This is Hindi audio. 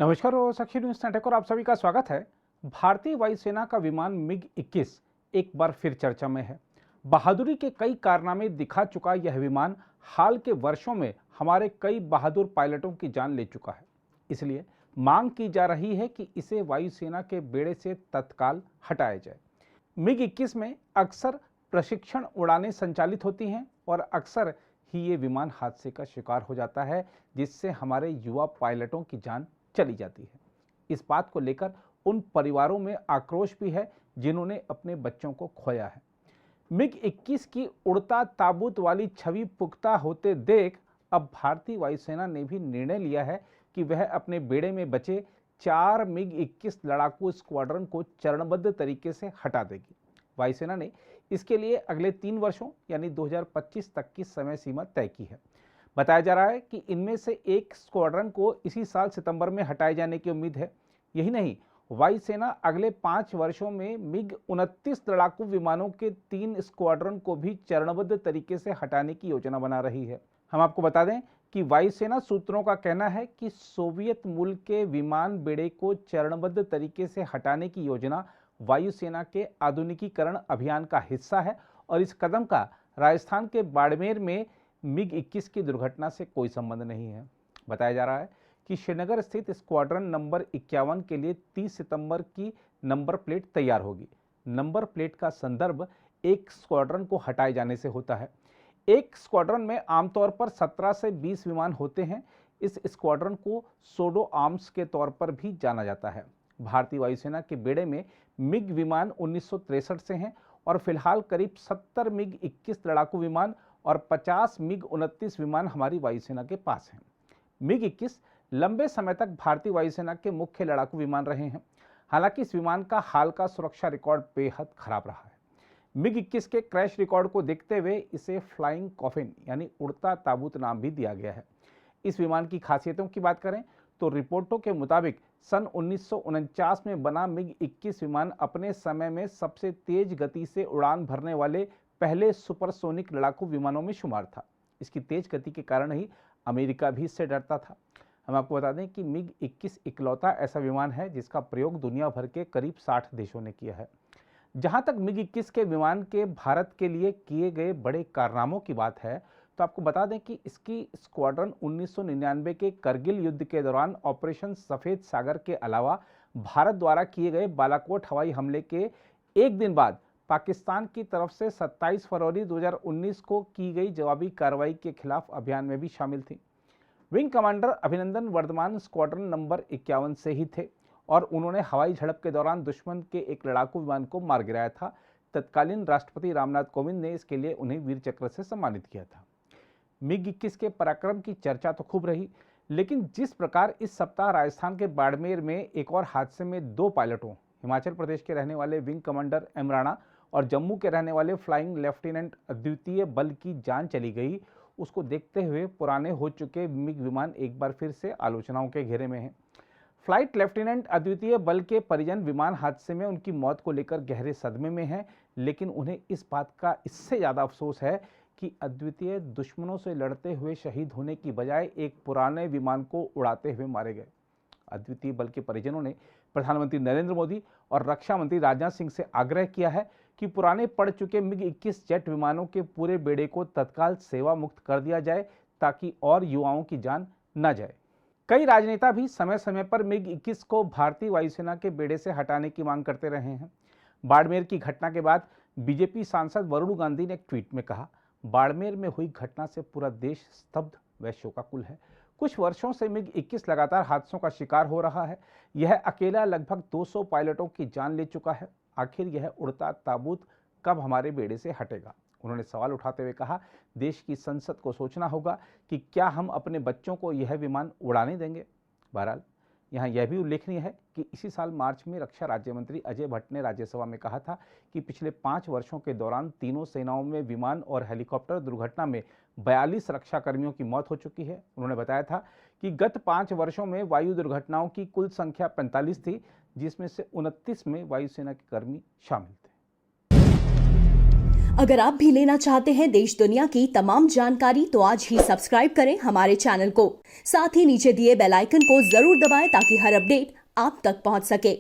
नमस्कार और साक्षी न्यूज नेटवर्क और आप सभी का स्वागत है। भारतीय वायुसेना का विमान मिग-21 एक बार फिर चर्चा में है। बहादुरी के कई कारनामे दिखा चुका यह विमान हाल के वर्षों में हमारे कई बहादुर पायलटों की जान ले चुका है। इसलिए मांग की जा रही है कि इसे वायुसेना के बेड़े से तत्काल हटाया जाए। मिग-21 में अक्सर प्रशिक्षण उड़ानें संचालित होती हैं और अक्सर ही ये विमान हादसे का शिकार हो जाता है, जिससे हमारे युवा पायलटों की जान चली जाती है। इस बात को लेकर उन परिवारों में आक्रोश भी है जिन्होंने अपने बच्चों को खोया है। मिग-21 की उड़ता ताबूत वाली छवि पुख्ता होते देख अब भारतीय वायुसेना ने भी निर्णय लिया है कि वह अपने बेड़े में बचे 4 मिग-21 लड़ाकू स्क्वाड्रन को चरणबद्ध तरीके से हटा देगी। वायुसेना ने इसके लिए अगले 3 वर्षों यानी 2025 तक की समय सीमा तय की है। बताया जा रहा है कि इनमें से एक स्क्वाड्रन को इसी साल सितंबर में हटाए जाने की उम्मीद है। यही नहीं, वायुसेना अगले 5 वर्षों में मिग-29 लड़ाकू विमानों के 3 स्क्वाड्रन को भी चरणबद्ध तरीके से हटाने की योजना बना रही है। हम आपको बता दें कि वायुसेना सूत्रों का कहना है कि सोवियत मूल के विमान बेड़े को चरणबद्ध तरीके से हटाने की योजना वायुसेना के आधुनिकीकरण अभियान का हिस्सा है और इस कदम का राजस्थान के बाड़मेर में मिग-21 की दुर्घटना से कोई संबंध नहीं है। बताया जा रहा है कि श्रीनगर स्थित स्क्वाड्रन नंबर 51 के लिए 30 सितंबर की नंबर प्लेट तैयार होगी। नंबर प्लेट का संदर्भ एक स्क्वाड्रन को हटाए जाने से होता है। एक स्क्वाड्रन में आमतौर पर 17 से 20 विमान होते हैं। इस स्क्वाड्रन को सोडो आर्म्स के तौर पर भी जाना जाता है। भारतीय वायुसेना के बेड़े में मिग विमान 1963 से हैं और फिलहाल करीब 70 मिग-21 लड़ाकू विमान और 50 मिग-29 विमान हमारी वायुसेना के पास हैं। मिग-21 लंबे समय तक भारतीय वायुसेना के मुख्य लड़ाकू विमान रहे हैं। हालांकि इस विमान का हाल का सुरक्षा रिकॉर्ड बेहद खराब रहा है। मिग-21 के क्रैश रिकॉर्ड को देखते हुए इसे फ्लाइंग कॉफिन यानी उड़ता ताबूत नाम भी दिया गया है। इस विमान की खासियतों की बात करें तो रिपोर्टों के मुताबिक सन 1949 में बना मिग-21 विमान अपने समय में सबसे तेज गति से उड़ान भरने वाले पहले सुपरसोनिक लड़ाकू विमानों में शुमार था। इसकी तेज गति के कारण ही अमेरिका भी इससे डरता था। हम आपको बता दें कि मिग-21 इकलौता ऐसा विमान है जिसका प्रयोग दुनिया भर के करीब 60 देशों ने किया है। जहां तक मिग-21 के विमान के भारत के लिए किए गए बड़े कारनामों की बात है तो आपको बता दें कि इसकी स्क्वाड्रन 1999 के करगिल युद्ध के दौरान ऑपरेशन सफेद सागर के अलावा भारत द्वारा किए गए बालाकोट हवाई हमले के एक दिन बाद पाकिस्तान की तरफ से 27 फरवरी 2019 को की गई जवाबी कार्रवाई के खिलाफ अभियान में भी शामिल थी। Wing commander Abhinandan Varthaman squadron number 51 से ही थे और उन्होंने हवाई झड़प के दौरान दुश्मन के एक लड़ाकू विमान को मार गिराया था। तत्कालीन राष्ट्रपति रामनाथ कोविंद ने इसके लिए उन्हें वीर चक्र से सम्मानित किया था। मिग-21 के पराक्रम की चर्चा तो खूब रही, लेकिन जिस प्रकार इस सप्ताह राजस्थान के बाड़मेर में एक और हादसे में 2 पायलटों, हिमाचल प्रदेश के रहने वाले विंग कमांडर एम राणा और जम्मू के रहने वाले फ्लाइंग लेफ्टिनेंट अद्वितीय बल की जान चली गई, उसको देखते हुए पुराने हो चुके मिग विमान एक बार फिर से आलोचनाओं के घेरे में हैं। फ्लाइट लेफ्टिनेंट अद्वितीय बल के परिजन विमान हादसे में उनकी मौत को लेकर गहरे सदमे में हैं, लेकिन उन्हें इस बात का इससे ज़्यादा अफसोस है कि अद्वितीय दुश्मनों से लड़ते हुए शहीद होने की बजाय एक पुराने विमान को उड़ाते हुए मारे गए। अद्वितीय बल के परिजनों ने प्रधानमंत्री नरेंद्र मोदी और रक्षा मंत्री राजनाथ सिंह से आग्रह किया है कि पुराने पड़ चुके मिग-21 जेट विमानों के पूरे बेड़े को तत्काल सेवा मुक्त कर दिया जाए ताकि और युवाओं की जान न जाए। कई राजनेता भी समय समय पर मिग-21 को भारतीय वायुसेना के बेड़े से हटाने की मांग करते रहे हैं। बाड़मेर की घटना के बाद बीजेपी सांसद वरुण गांधी ने एक ट्वीट में कहा, बाड़मेर में हुई घटना से पूरा देश स्तब्ध व शोकाकुल है। कुछ वर्षों से मिग-21 लगातार हादसों का शिकार हो रहा है। यह अकेला लगभग 200 पायलटों की जान ले चुका है। आखिर यह उड़ता ताबूत कब हमारे बेड़े से हटेगा? उन्होंने सवाल उठाते हुए कहा, देश की संसद को सोचना होगा कि क्या हम अपने बच्चों को यह विमान उड़ाने देंगे। बहरहाल यहाँ यह भी उल्लेखनीय है कि इसी साल मार्च में रक्षा राज्य मंत्री अजय भट्ट ने राज्यसभा में कहा था कि पिछले 5 वर्षों के दौरान तीनों सेनाओं में विमान और हेलीकॉप्टर दुर्घटना में 42 रक्षा कर्मियों की मौत हो चुकी है। उन्होंने बताया था कि गत 5 वर्षों में वायु दुर्घटनाओं की कुल संख्या 45 थी, जिसमें से 29 में वायुसेना के कर्मी शामिल थे। अगर आप भी लेना चाहते हैं देश दुनिया की तमाम जानकारी तो आज ही सब्सक्राइब करें हमारे चैनल को। साथ ही नीचे दिए बेल आइकन को जरूर दबाएं ताकि हर अपडेट आप तक पहुंच सके।